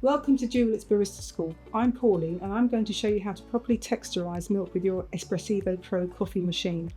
Welcome to Dualit Barista School. I'm Pauline and I'm going to show you how to properly texturise milk with your Espressivo Pro coffee machine.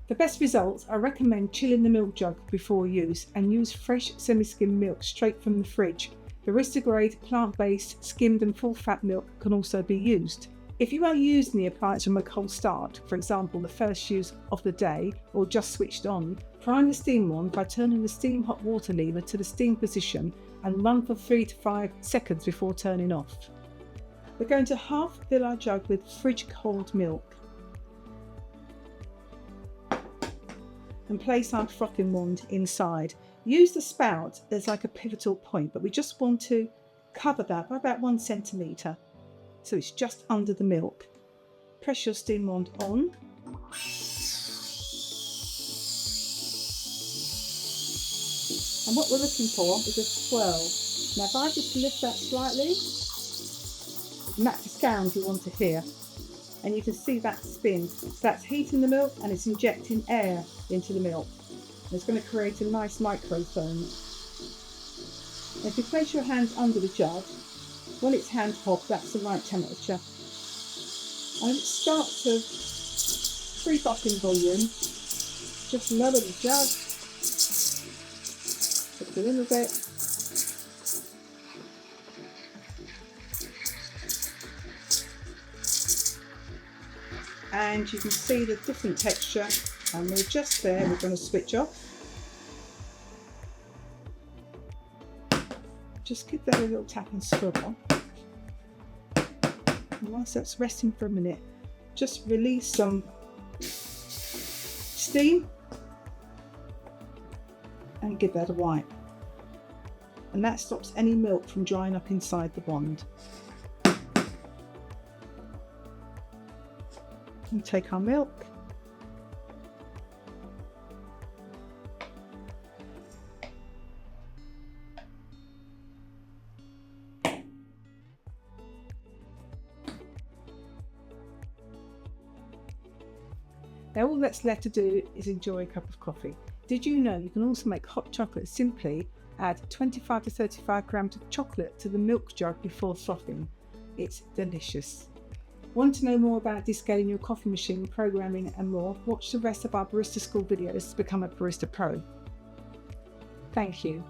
For best results, I recommend chilling the milk jug before use and use fresh semi-skimmed milk straight from the fridge. Barista grade, plant-based, skimmed and full-fat milk can also be used. If you are using the appliance from a cold start, for example the first use of the day or just switched on, prime the steam wand by turning the steam hot water lever to the steam position and run for 3 to 5 seconds before turning off. We're going to half fill our jug with fridge cold milk and place our frothing wand inside. Use the spout as like a pivotal point, but we just want to cover that by about 1 centimetre, so it's just under the milk. Press your steam wand on. And what we're looking for is a swirl. Now if I just lift that slightly, and that's the sound you want to hear. And you can see that spin. So that's heating the milk and it's injecting air into the milk. And it's going to create a nice microfoam. And if you place your hands under the jug, when it's hand hot, that's the right temperature. And if it starts to creep up in volume, just lower the jug. A little bit, and you can see the different texture, and we're just there. We're going to switch off. Just give that a little tap and swivel, and whilst that's resting for a minute, just release some steam and give that a wipe. And that stops any milk from drying up inside the wand. We take our milk, now all that's left to do is enjoy a cup of coffee. Did you know you can also make hot chocolate? Simply add 25 to 35 grams of chocolate to the milk jug before frothing. It's delicious. Want to know more about descaling your coffee machine, programming and more? Watch the rest of our Barista School videos to become a Barista Pro. Thank you.